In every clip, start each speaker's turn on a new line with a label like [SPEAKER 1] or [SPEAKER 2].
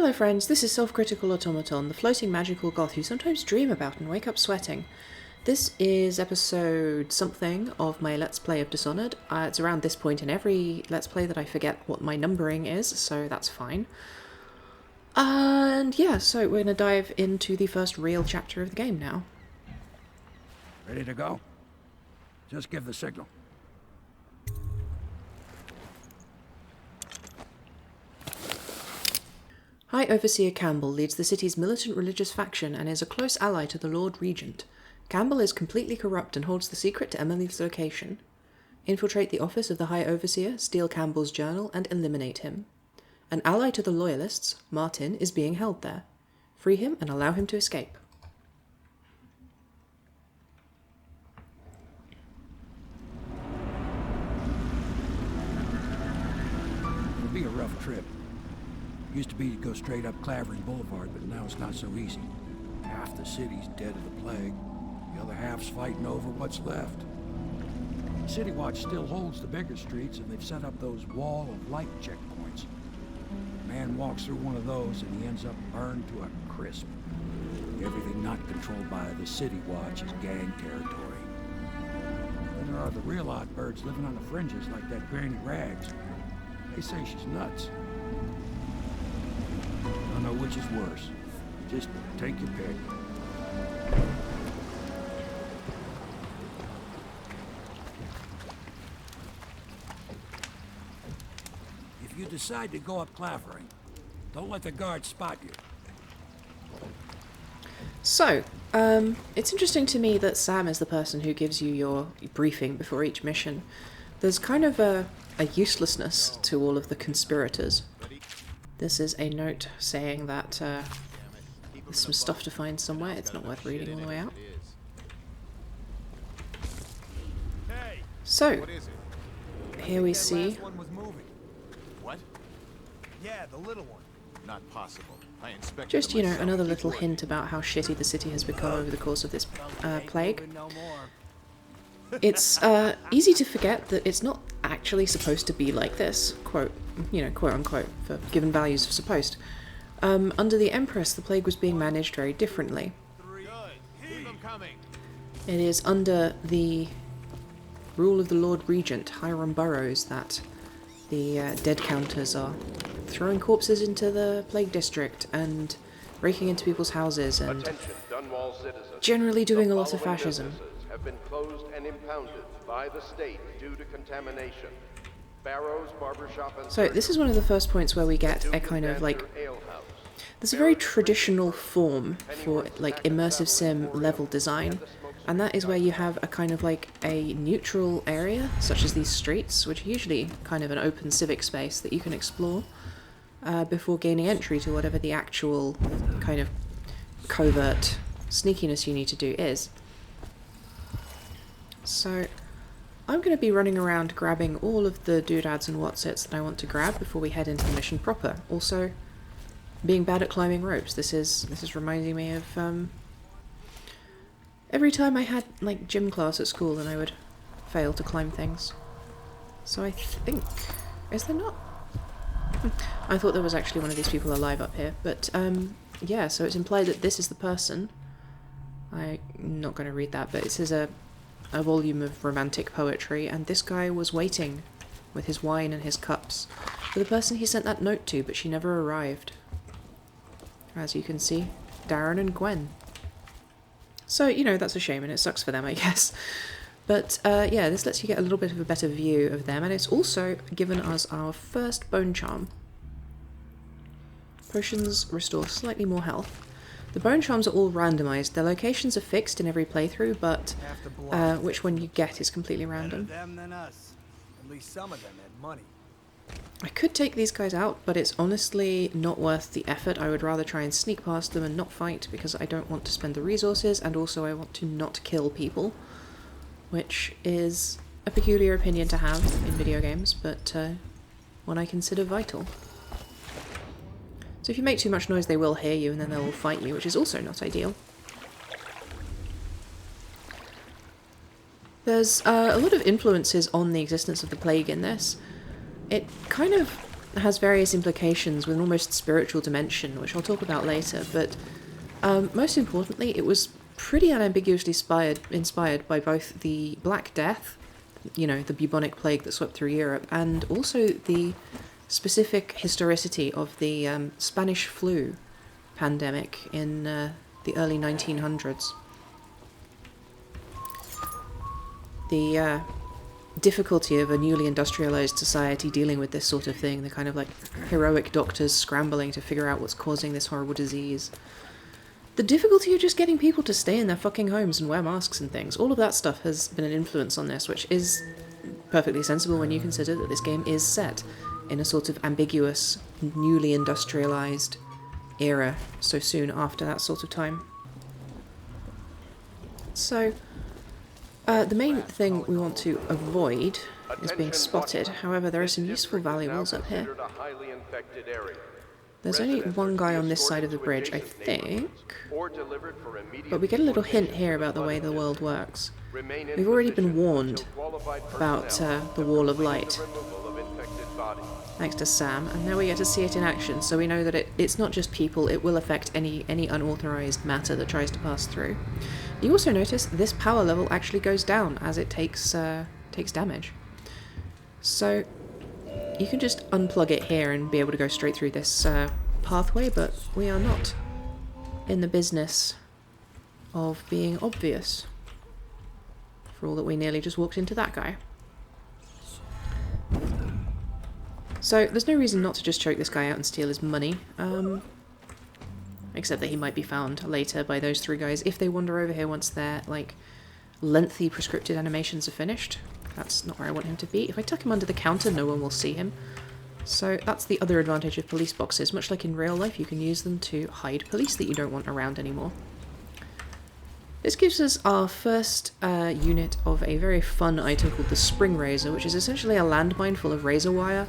[SPEAKER 1] Hello friends, this is Self-Critical Automaton, the floating magical goth you sometimes dream about and wake up sweating. This is episode something of my Let's Play of Dishonored. It's around this point in every Let's Play that I forget what my numbering is, so that's fine. And yeah, so we're going to dive into the first real chapter of the game now.
[SPEAKER 2] Ready to go? Just give the signal.
[SPEAKER 1] High Overseer Campbell leads the city's militant religious faction and is a close ally to the Lord Regent. Campbell is completely corrupt and holds the secret to Emily's location. Infiltrate the office of the High Overseer, steal Campbell's journal, and eliminate him. An ally to the Loyalists, Martin, is being held there. Free him and allow him to escape.
[SPEAKER 2] It'll be a rough trip. Used to be to go straight up Clavering Boulevard, but now it's not so easy. Half the city's dead of the plague. The other half's fighting over what's left. City Watch still holds the bigger streets, and they've set up those wall of light checkpoints. A man walks through one of those, and he ends up burned to a crisp. Everything not controlled by the City Watch is gang territory. Then there are the real odd birds living on the fringes, like that Granny Rags. They say she's nuts. I don't know which is worse. Just take your pick. If you decide to go up Clavering, don't let the guards spot you.
[SPEAKER 1] So, it's interesting to me that Sam is the person who gives you your briefing before each mission. There's kind of a uselessness to all of the conspirators. This is a note saying that there's some stuff to find somewhere. It's not worth reading all the way out. So, here we see...
[SPEAKER 3] What? Yeah, the little one. Not possible. I inspected
[SPEAKER 1] just, you know, another little hint about how shitty the city has become over the course of this plague. It's easy to forget that it's not actually supposed to be like this, quote unquote, for given values of supposed. Under the Empress, the plague was being managed very differently. It is under the rule of the Lord Regent, Hiram Burrows, that the dead counters are throwing corpses into the plague district and breaking into people's houses and
[SPEAKER 4] Dunwall citizens.
[SPEAKER 1] generally doing a lot of
[SPEAKER 4] Following
[SPEAKER 1] fascism.
[SPEAKER 4] businesses have been closed and impounded by the state due to contamination. Barrows, barbershop, and
[SPEAKER 1] So this is one of the first points where we get a kind of like, there's a very traditional form for like immersive sim level design, and that is where you have a kind of like a neutral area, such as these streets, which are usually kind of an open civic space that you can explore before gaining entry to whatever the actual kind of covert sneakiness you need to do is. So I'm going to be running around grabbing all of the doodads and whatsits that I want to grab before we head into the mission proper. Also, being bad at climbing ropes. This is reminding me of every time I had like gym class at school and I would fail to climb things. So I think, is there not? I thought there was actually one of these people alive up here, but yeah. So it's implied that this is the person. I'm not going to read that, but it says a volume of romantic poetry, and this guy was waiting with his wine and his cups for the person he sent that note to, but she never arrived. As you can see, Darren and Gwen. So, you know, that's a shame, and it sucks for them, I guess. But, yeah, this lets you get a little bit of a better view of them, and it's also given us our first bone charm. Potions restore slightly more health. The bone charms are all randomized. Their locations are fixed in every playthrough, but which one you get is completely random.
[SPEAKER 5] Them than us. At least some of them had money.
[SPEAKER 1] I could take these guys out, but it's honestly not worth the effort. I would rather try and sneak past them and not fight, because I don't want to spend the resources, and also I want to not kill people, which is a peculiar opinion to have in video games, but one I consider vital. So if you make too much noise, they will hear you, and then they will fight you, which is also not ideal. There's a lot of influences on the existence of the plague in this. It kind of has various implications with an almost spiritual dimension, which I'll talk about later, but most importantly, it was pretty unambiguously inspired by both the Black Death, you know, the bubonic plague that swept through Europe, and also the specific historicity of the Spanish flu pandemic in the early 1900s. The difficulty of a newly industrialized society dealing with this sort of thing, the kind of like heroic doctors scrambling to figure out what's causing this horrible disease. The difficulty of just getting people to stay in their fucking homes and wear masks and things. All of that stuff has been an influence on this, which is perfectly sensible when you consider that this game is set in a sort of ambiguous, newly industrialized era so soon after that sort of time. So, the main thing we want to avoid is being spotted. However, there are some useful valuables up here. There's only one guy on this side of the bridge, I think, but we get a little hint here about the way the world works. We've already been warned about the Wall of Light, thanks to Sam, and now we get to see it in action, so we know that it's not just people, it will affect any unauthorized matter that tries to pass through. You also notice this power level actually goes down as it takes damage. So you can just unplug it here and be able to go straight through this pathway, but we are not in the business of being obvious, for all that we nearly just walked into that guy. So there's no reason not to just choke this guy out and steal his money, except that he might be found later by those three guys if they wander over here once their like lengthy prescripted animations are finished. That's not where I want him to be. If I tuck him under the counter, no one will see him. So that's the other advantage of police boxes. Much like in real life, you can use them to hide police that you don't want around anymore. This gives us our first unit of a very fun item called the Spring Razor, which is essentially a landmine full of razor wire.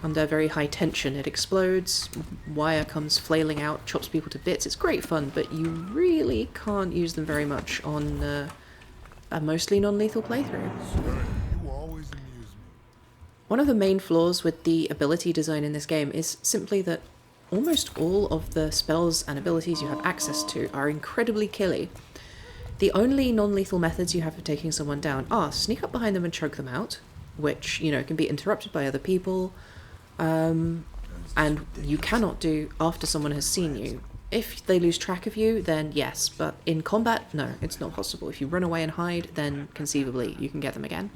[SPEAKER 1] Under very high tension, it explodes, wire comes flailing out, chops people to bits. It's great fun, but you really can't use them very much on a mostly non-lethal playthrough.
[SPEAKER 6] You always amuse me.
[SPEAKER 1] One of the main flaws with the ability design in this game is simply that almost all of the spells and abilities you have access to are incredibly killy. The only non-lethal methods you have for taking someone down are sneak up behind them and choke them out, which, you know, can be interrupted by other people, and you cannot do after someone has seen you. If they lose track of you, then yes, but in combat, no, it's not possible. If you run away and hide, then conceivably you can get them again.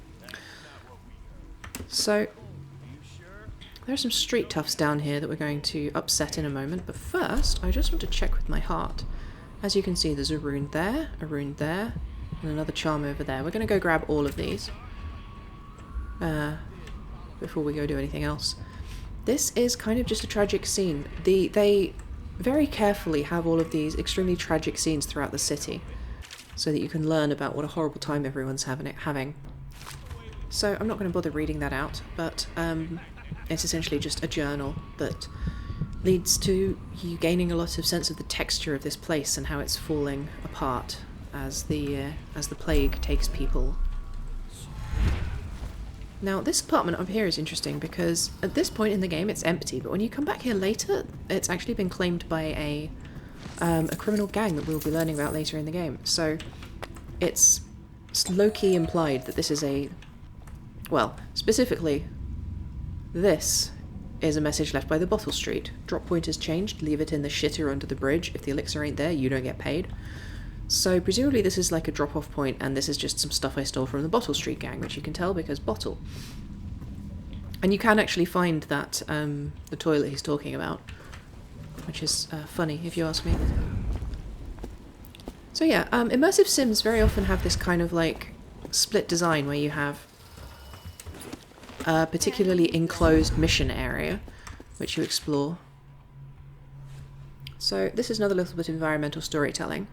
[SPEAKER 1] So, there are some street toughs down here that we're going to upset in a moment, but first, I just want to check with my heart. As you can see, there's a rune there, and another charm over there. We're going to go grab all of these before we go do anything else. This is kind of just a tragic scene. They very carefully have all of these extremely tragic scenes throughout the city, so that you can learn about what a horrible time everyone's having. So I'm not going to bother reading that out, but it's essentially just a journal that leads to you gaining a lot of sense of the texture of this place and how it's falling apart as the plague takes people. Now, this apartment up here is interesting because at this point in the game it's empty, but when you come back here later, it's actually been claimed by a criminal gang that we'll be learning about later in the game. So it's low-key implied that this is well, specifically, this is a message left by the Bottle Street. Drop point has changed, leave it in the shitter under the bridge. If the elixir ain't there, you don't get paid. So presumably this is like a drop-off point, and this is just some stuff I stole from the Bottle Street gang, which you can tell because bottle. And you can actually find that, the toilet he's talking about, which is funny, if you ask me. So yeah, immersive sims very often have this kind of like split design where you have a particularly enclosed mission area, which you explore. So this is another little bit of environmental storytelling.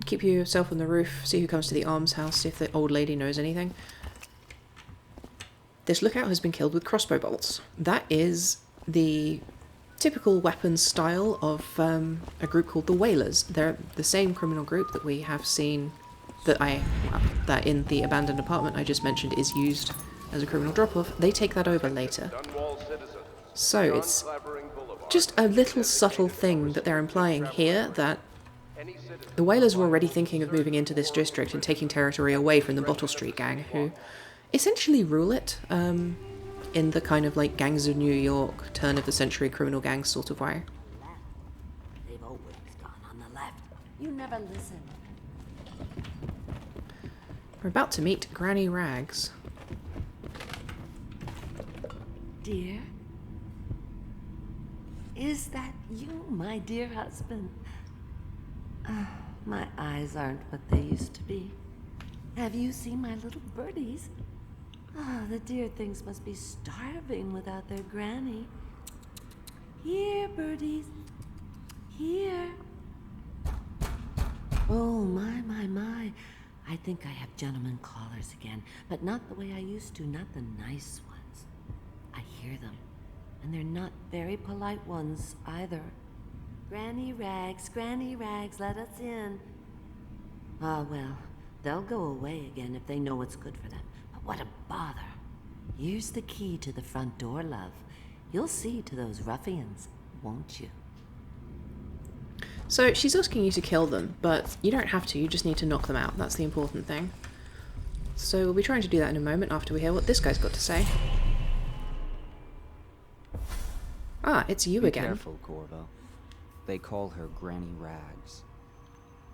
[SPEAKER 1] Keep yourself on the roof, see who comes to the almshouse, see if the old lady knows anything. This lookout has been killed with crossbow bolts. That is the typical weapons style of a group called the Whalers. They're the same criminal group that we have seen, that in the abandoned apartment I just mentioned is used as a criminal drop-off, they take that over later.
[SPEAKER 4] Dunwall citizens.
[SPEAKER 1] So it's
[SPEAKER 4] Clavering Boulevard.
[SPEAKER 1] just a little subtle thing that they're implying here, that
[SPEAKER 4] Any citizen
[SPEAKER 1] the Whalers were already thinking of moving into this district and taking territory away from the Bottle Street gang, who essentially rule it, in the kind of like gangs of New York, turn-of-the-century criminal gangs sort of way.
[SPEAKER 7] They've always gone on the left. You never listen.
[SPEAKER 1] We're about to meet Granny Rags.
[SPEAKER 7] Dear? Is that you, my dear husband? My eyes aren't what they used to be. Have you seen my little birdies? The dear things must be starving without their granny. Here, birdies. Here. Oh, my. I think I have gentlemen callers again, but not the way I used to, not the nice ones. I hear them, and they're not very polite ones either. Granny Rags, let us in. Ah, well, they'll go away again if they know what's good for them. But what a bother. Here's the key to the front door, love. You'll see to those ruffians, won't you?
[SPEAKER 1] So she's asking you to kill them, but you don't have to, you just need to knock them out. That's the important thing. So we'll be trying to do that in a moment after we hear what this guy's got to say. Ah, it's you again.
[SPEAKER 8] Be careful, Corvo. They call her Granny Rags.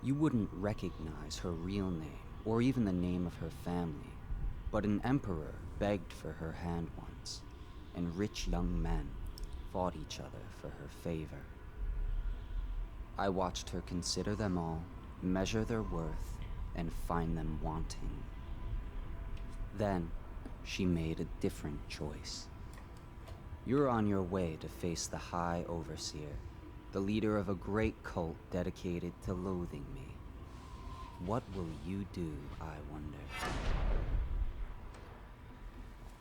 [SPEAKER 8] You wouldn't recognize her real name, or even the name of her family, but an emperor begged for her hand once, and rich young men fought each other for her favor. I watched her consider them all, measure their worth, and find them wanting. Then, she made a different choice. You're on your way to face the High Overseer, the leader of a great cult dedicated to loathing me. What will you do, I wonder?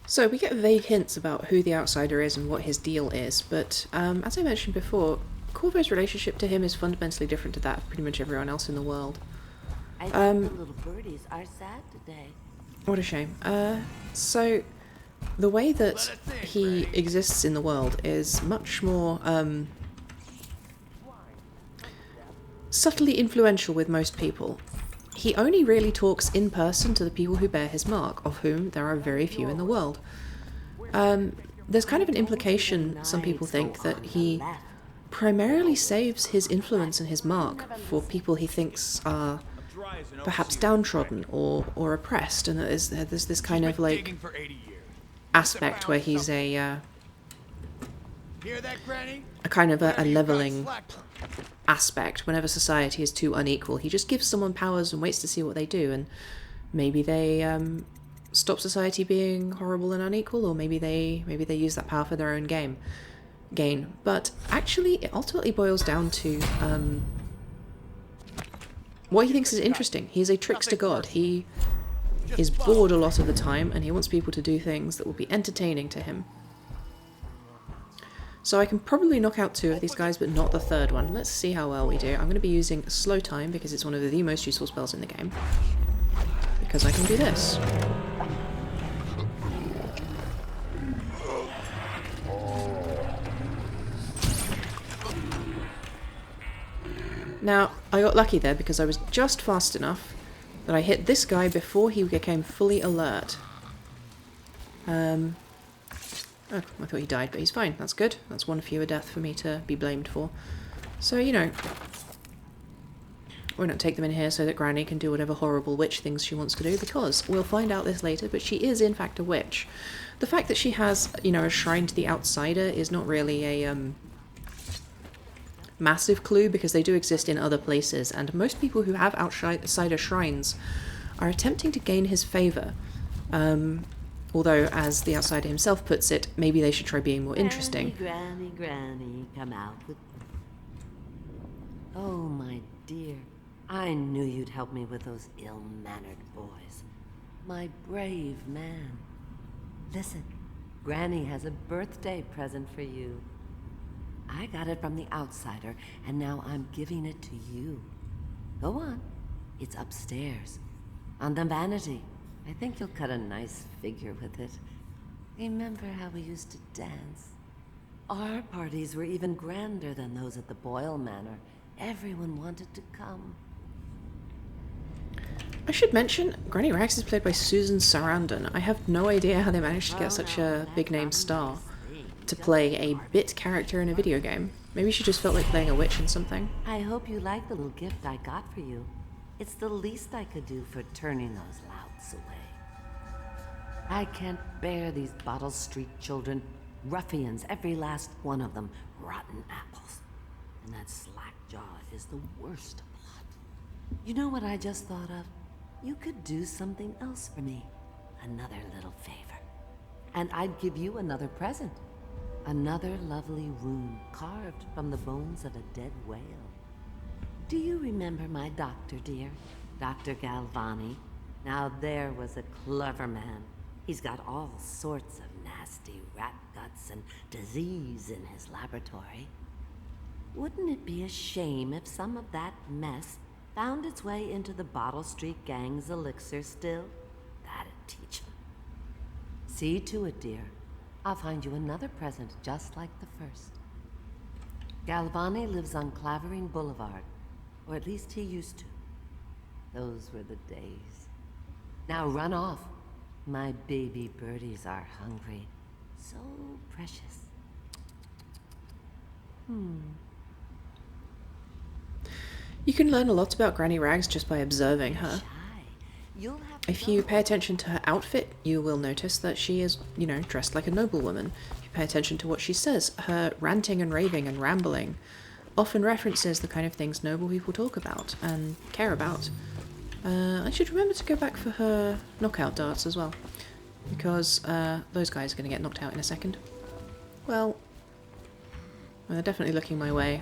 [SPEAKER 1] So we get vague hints about who the outsider is and what his deal is, but as I mentioned before, Corvo's relationship to him is fundamentally different to that of pretty much everyone else in the world.
[SPEAKER 7] I think the little birdies are sad today.
[SPEAKER 1] What a shame. So the way that he exists in the world is much more subtly influential with most people. He only really talks in person to the people who bear his mark, of whom there are very few in the world. There's kind of an implication, some people think, that he primarily saves his influence and his mark for people he thinks are perhaps downtrodden or oppressed, and there's this kind of like aspect where he's a kind of a leveling aspect. Whenever society is too unequal, he just gives someone powers and waits to see what they do, and maybe they stop society being horrible and unequal, or maybe they use that power for their own gain. But actually it ultimately boils down to what he thinks is interesting. He's a trickster god. He is bored a lot of the time, and he wants people to do things that will be entertaining to him. So I can probably knock out 2 of these guys, but not the 3rd one. Let's see how well we do. I'm going to be using slow time because it's one of the most useful spells in the game. Because I can do this. Now, I got lucky there because I was just fast enough that I hit this guy before he became fully alert. Oh, I thought he died, but he's fine. That's good. That's one fewer death for me to be blamed for. So, you know, we don't take them in here so that Granny can do whatever horrible witch things she wants to do, because we'll find out this later, but she is in fact a witch. The fact that she has, you know, a shrine to the outsider is not really a massive clue, because they do exist in other places, and most people who have outsider shrines are attempting to gain his favour. Although, as the outsider himself puts it, maybe they should try being more interesting.
[SPEAKER 7] Granny, come out with... Oh, my dear. I knew you'd help me with those ill-mannered boys. My brave man. Listen, Granny has a birthday present for you. I got it from the outsider, and now I'm giving it to you. Go on. It's upstairs. On the vanity. I think you'll cut a nice figure with it. Remember how we used to dance? Our parties were even grander than those at the Boyle Manor. Everyone wanted to come.
[SPEAKER 1] I should mention, Granny Rags is played by Susan Sarandon. I have no idea how they managed to get such a big-name star to play a bit character in a video game. Maybe she just felt like playing a witch in something.
[SPEAKER 7] I hope you like the little gift I got for you. It's the least I could do for turning those louts away. I can't bear these Bottle Street children. Ruffians, every last one of them. Rotten apples. And that slack jaw is the worst lot. You know what I just thought of? You could do something else for me. Another little favor. And I'd give you another present. Another lovely rune carved from the bones of a dead whale. Do you remember my doctor, dear? Dr. Galvani? Now there was a clever man. He's got all sorts of nasty rat guts and disease in his laboratory. Wouldn't it be a shame if some of that mess found its way into the Bottle Street Gang's elixir still? That'd teach him. See to it, dear. I'll find you another present just like the first. Galvani lives on Clavering Boulevard, or at least he used to. Those were the days. Now run off. My baby birdies are hungry. So precious.
[SPEAKER 1] You can learn a lot about Granny Rags just by observing her. If you pay attention to her outfit, you will notice that she is, you know, dressed like a noblewoman. If you pay attention to what she says, her ranting and raving and rambling often references the kind of things noble people talk about and care about. I should remember to go back for her knockout darts as well, because those guys are going to get knocked out in a second. Well, they're definitely looking my way.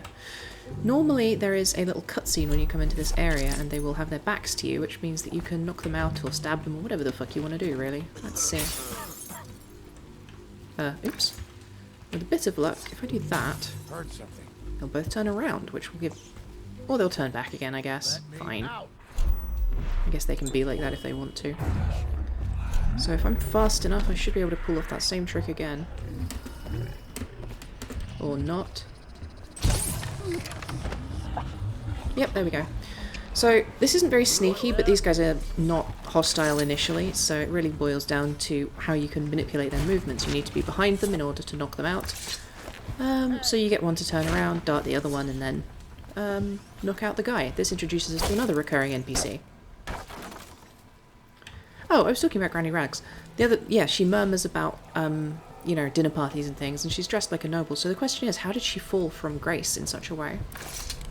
[SPEAKER 1] Normally there is a little cutscene when you come into this area and they will have their backs to you, which means that you can knock them out or stab them or whatever the fuck you want to do, really. Let's see. Oops. With a bit of luck, if I do that,
[SPEAKER 2] Heard something.
[SPEAKER 1] they'll both turn around, which will give... Or they'll turn back again, I guess. Fine. I guess they can be like that if they want to. So if I'm fast enough, I should be able to pull off that same trick again. Or not. Yep, there we go. So this isn't very sneaky, but these guys are not hostile initially, so it really boils down to how you can manipulate their movements. You need to be behind them in order to knock them out. So you get one to turn around, dart the other one, and then knock out the guy. This introduces us to another recurring NPC. Oh, I was talking about Granny Rags. She murmurs about, you know, dinner parties and things, and she's dressed like a noble. So the question is, how did she fall from grace in such a way?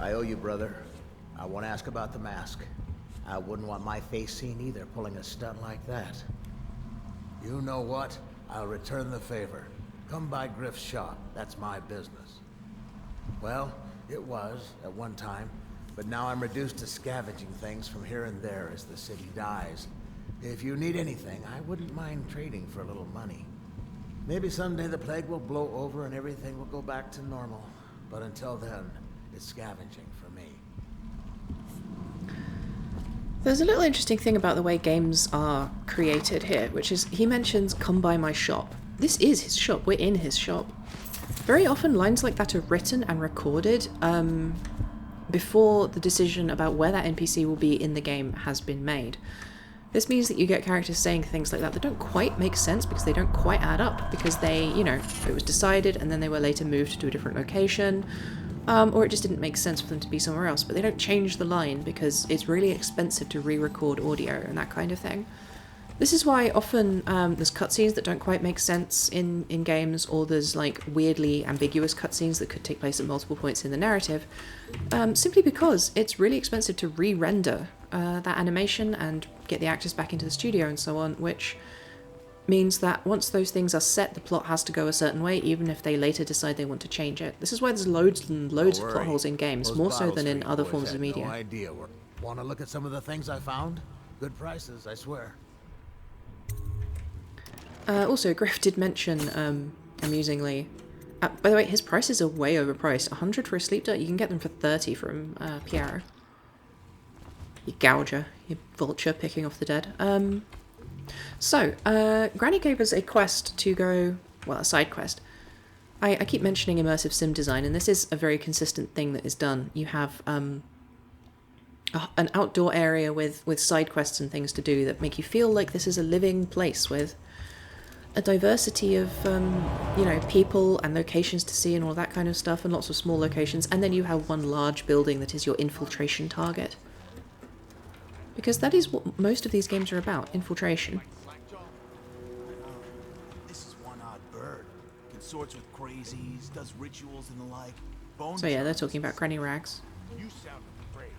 [SPEAKER 9] I owe you, brother. I want to ask about the mask. I wouldn't want my face seen either, pulling a stunt like that.
[SPEAKER 2] You know what? I'll return the favor. Come by Griff's shop. That's my business.
[SPEAKER 9] Well, it was, at one time, but now I'm reduced to scavenging things from here and there as the city dies.
[SPEAKER 2] If you need anything, I wouldn't mind trading for a little money. Maybe someday the plague will blow over and everything will go back to normal. But until then, it's scavenging for me.
[SPEAKER 1] There's a little interesting thing about the way games are created here, which is he mentions, come by my shop. This is his shop, we're in his shop. Very often lines like that are written and recorded before the decision about where that NPC will be in the game has been made. This means that you get characters saying things like that don't quite make sense because they don't quite add up, because they, you know, it was decided and then they were later moved to a different location, or it just didn't make sense for them to be somewhere else, but they don't change the line because it's really expensive to re-record audio and that kind of thing. This is why often there's cutscenes that don't quite make sense in games, or there's like weirdly ambiguous cutscenes that could take place at multiple points in the narrative, simply because it's really expensive to re-render that animation and get the actors back into the studio and so on, which means that once those things are set, the plot has to go a certain way, even if they later decide they want to change it. This is why there's loads and loads of plot holes in games, more so than in other forms of media.
[SPEAKER 2] No idea. Want to look at some of the things I found? Good prices, I swear.
[SPEAKER 1] Also, Griff did mention, amusingly, by the way, his prices are way overpriced. 100 for a sleep dart, you can get them for 30 from Piero. You gouger, you vulture picking off the dead. So, Granny gave us a quest to go, well, a side quest. I keep mentioning immersive sim design, and this is a very consistent thing that is done. You have an outdoor area with side quests and things to do that make you feel like this is a living place with a diversity of, people and locations to see and all that kind of stuff, and lots of small locations, and then you have one large building that is your infiltration target. Because that is what most of these games are about, infiltration.
[SPEAKER 3] This is one odd bird. Consorts with crazies, does rituals and the like.
[SPEAKER 1] So yeah, they're talking about Granny Rags.
[SPEAKER 3] You sound afraid.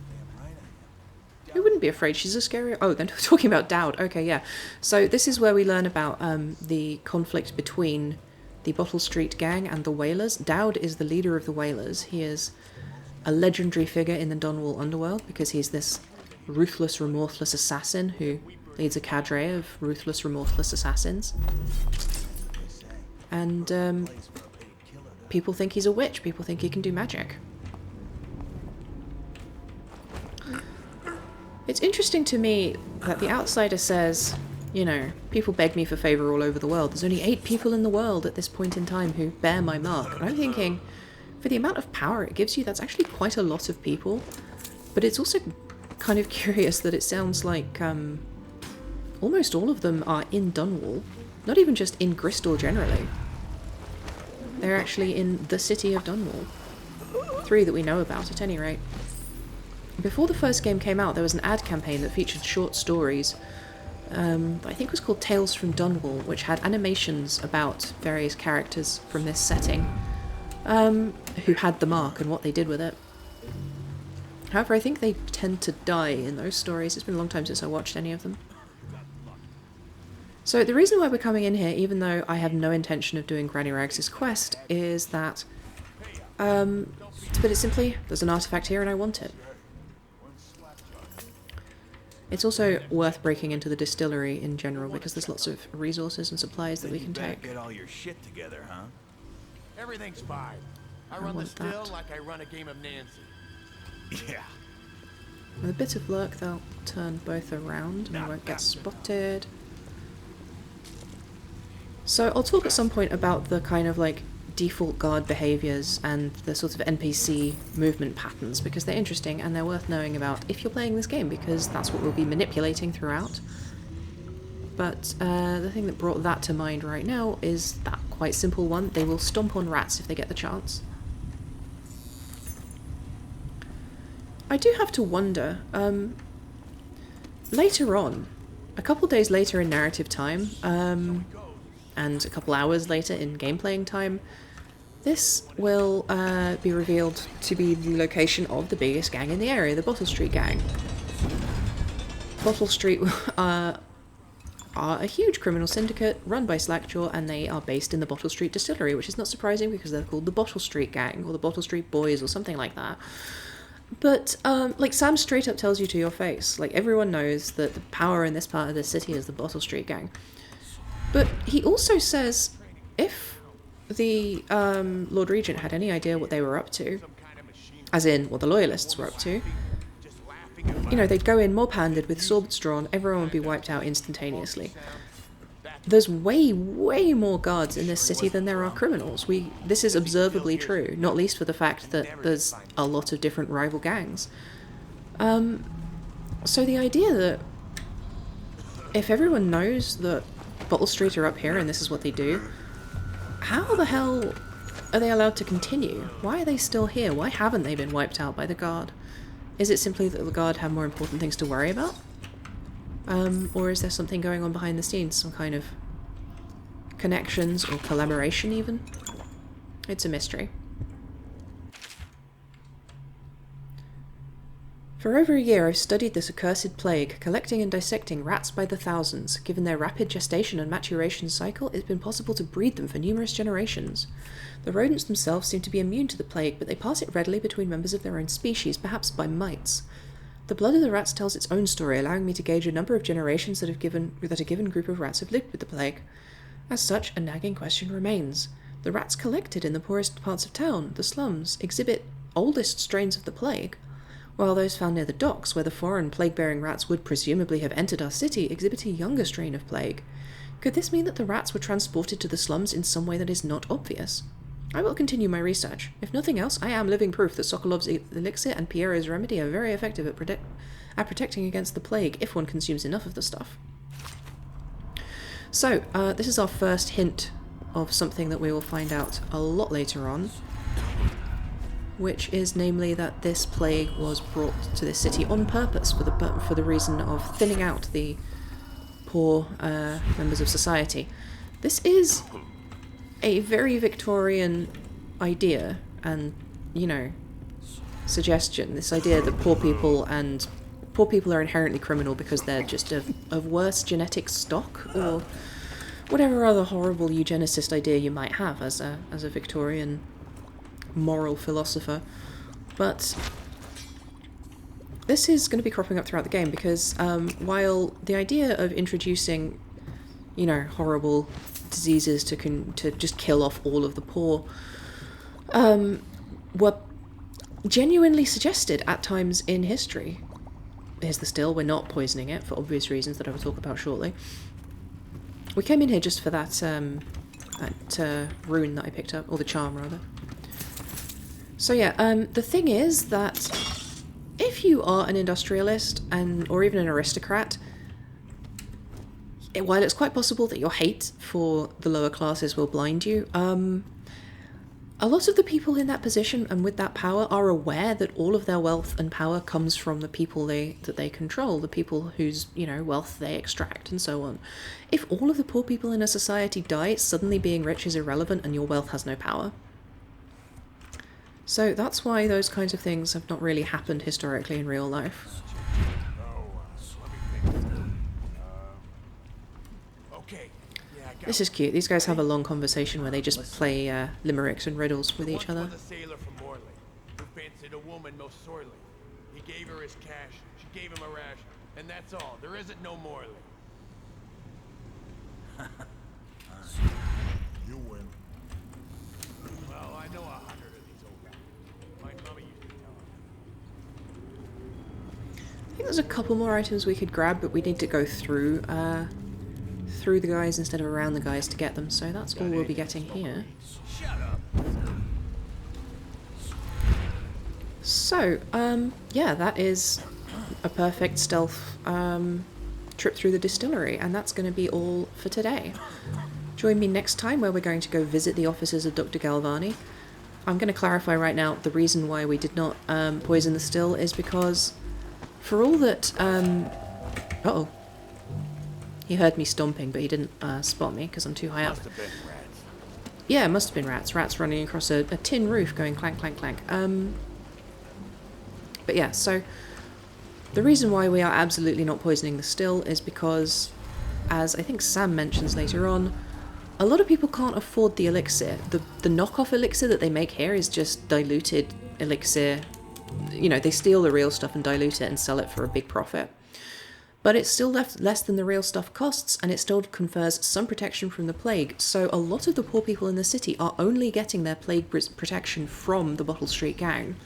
[SPEAKER 3] Damn right I am.
[SPEAKER 1] Who wouldn't be afraid? She's a scary... Oh, they're talking about Dowd. Okay, yeah. So this is where we learn about the conflict between the Bottle Street gang and the Whalers. Dowd is the leader of the Whalers. He is a legendary figure in the Dunwall underworld because he's this ruthless, remorseless assassin who leads a cadre of ruthless, remorseless assassins. And people think he's a witch. People think he can do magic. It's interesting to me that the outsider says, you know, people beg me for favour all over the world. There's only 8 people in the world at this point in time who bear my mark. And I'm thinking, for the amount of power it gives you, that's actually quite a lot of people. But it's also kind of curious that it sounds like almost all of them are in Dunwall. Not even just in Bristol generally. They're actually in the city of Dunwall. 3 that we know about, at any rate. Before the first game came out, there was an ad campaign that featured short stories that I think was called Tales from Dunwall, which had animations about various characters from this setting who had the mark and what they did with it. However, I think they tend to die in those stories. It's been a long time since I watched any of them. So the reason why we're coming in here, even though I have no intention of doing Granny Rags' quest, is that, to put it simply, there's an artifact here and I want it. It's also worth breaking into the distillery in general because there's lots of resources and supplies that we can take.
[SPEAKER 3] Get all your shit together, huh?
[SPEAKER 4] Everything's fine. I run the still like I run a game of Nancy.
[SPEAKER 3] Yeah.
[SPEAKER 1] With a bit of luck, they'll turn both around and I won't get spotted. So I'll talk at some point about the kind of like default guard behaviours and the sort of NPC movement patterns because they're interesting and they're worth knowing about if you're playing this game because that's what we'll be manipulating throughout. But the thing that brought that to mind right now is that quite simple one. They will stomp on rats if they get the chance. I do have to wonder, later on, a couple days later in narrative time, and a couple hours later in gameplaying time, this will be revealed to be the location of the biggest gang in the area, the Bottle Street gang. Bottle Street are a huge criminal syndicate run by Slackjaw, and they are based in the Bottle Street distillery, which is not surprising because they're called the Bottle Street gang, or the Bottle Street Boys, or something like that. But, like, Sam straight up tells you to your face, like, everyone knows that the power in this part of the city is the Bottle Street gang. But he also says, if the Lord Regent had any idea what they were up to, as in what the Loyalists were up to, you know, they'd go in mop-handed with swords drawn, everyone would be wiped out instantaneously. There's way, way more guards in this city than there are criminals. This is observably true, not least for the fact that there's a lot of different rival gangs. So the idea that if everyone knows that Bottle Street are up here and this is what they do, how the hell are they allowed to continue? Why are they still here? Why haven't they been wiped out by the guard? Is it simply that the guard have more important things to worry about? Or is there something going on behind the scenes? Some kind of connections or collaboration even? It's a mystery. For over a year I've studied this accursed plague, collecting and dissecting rats by the thousands. Given their rapid gestation and maturation cycle, it's been possible to breed them for numerous generations. The rodents themselves seem to be immune to the plague, but they pass it readily between members of their own species, perhaps by mites. The blood of the rats tells its own story, allowing me to gauge a number of generations that a given group of rats have lived with the plague. As such, a nagging question remains. The rats collected in the poorest parts of town, the slums, exhibit oldest strains of the plague. while those found near the docks, where the foreign plague-bearing rats would presumably have entered our city, exhibit a younger strain of plague. Could this mean that the rats were transported to the slums in some way that is not obvious? I will continue my research. If nothing else, I am living proof that Sokolov's elixir and Piero's remedy are very effective at protecting against the plague if one consumes enough of the stuff. So, this is our first hint of something that we will find out a lot later on, which is namely that this plague was brought to this city on purpose for the reason of thinning out the poor members of society. This is a very Victorian idea and, you know, suggestion. This idea that poor people are inherently criminal because they're just of worse genetic stock, or whatever other horrible eugenicist idea you might have as a Victorian moral philosopher. But this is going to be cropping up throughout the game because while the idea of introducing, you know, horrible diseases to just kill off all of the poor were genuinely suggested at times in history. Here's the still. We're not poisoning it for obvious reasons that I will talk about shortly. We came in here just for that rune that I picked up, or the charm rather. So yeah, the thing is that if you are an industrialist or even an aristocrat, while it's quite possible that your hate for the lower classes will blind you, a lot of the people in that position and with that power are aware that all of their wealth and power comes from the people that they control, the people whose, you know, wealth they extract and so on. If all of the poor people in a society die, suddenly being rich is irrelevant and your wealth has no power. So that's why those kinds of things have not really happened historically in real life. This is cute. These guys have a long conversation where they just play limericks and riddles with each other.
[SPEAKER 10] Once was a sailor from Morley who fancied a woman most sorely. He gave her his cash, she gave him a ration, and that's all. There isn't no Morley.
[SPEAKER 6] You win.
[SPEAKER 10] Well, I know 100 of these old guys. My mama used to tell her.
[SPEAKER 1] I think there's a couple more items we could grab, but we need to go through the guys instead of around the guys to get them, so that's all we'll be getting here.
[SPEAKER 10] Shut up.
[SPEAKER 1] So, yeah, that is a perfect stealth trip through the distillery, and that's going to be all for today. Join me next time where we're going to go visit the offices of Dr. Galvani. I'm going to clarify right now the reason why we did not poison the still is because for all that... uh-oh. He heard me stomping, but he didn't spot me because I'm too high up.
[SPEAKER 10] Must have been rats.
[SPEAKER 1] Yeah, it must have been rats. Rats running across a tin roof going clank, clank, clank. But yeah, so the reason why we are absolutely not poisoning the still is because, as I think Sam mentions later on, a lot of people can't afford the elixir. The knockoff elixir that they make here is just diluted elixir. You know, they steal the real stuff and dilute it and sell it for a big profit. But it's still less than the real stuff costs, and it still confers some protection from the plague, so a lot of the poor people in the city are only getting their plague protection from the Bottle Street Gang.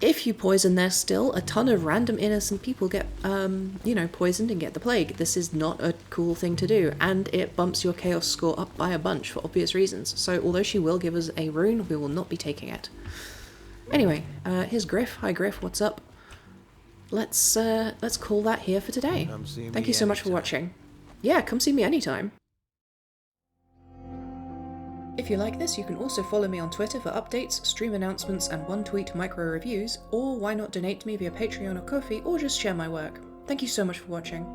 [SPEAKER 1] If you poison their still, a ton of random innocent people get, you know, poisoned and get the plague. This is not a cool thing to do, and it bumps your chaos score up by a bunch for obvious reasons, so although she will give us a rune, we will not be taking it. Anyway, here's Griff. Hi Griff, what's up? Let's call that here for today. Thank you so much for watching. Yeah, come see me anytime. If you like this, you can also follow me on Twitter for updates, stream announcements, and one-tweet micro-reviews, or why not donate to me via Patreon or Ko-fi, or just share my work. Thank you so much for watching.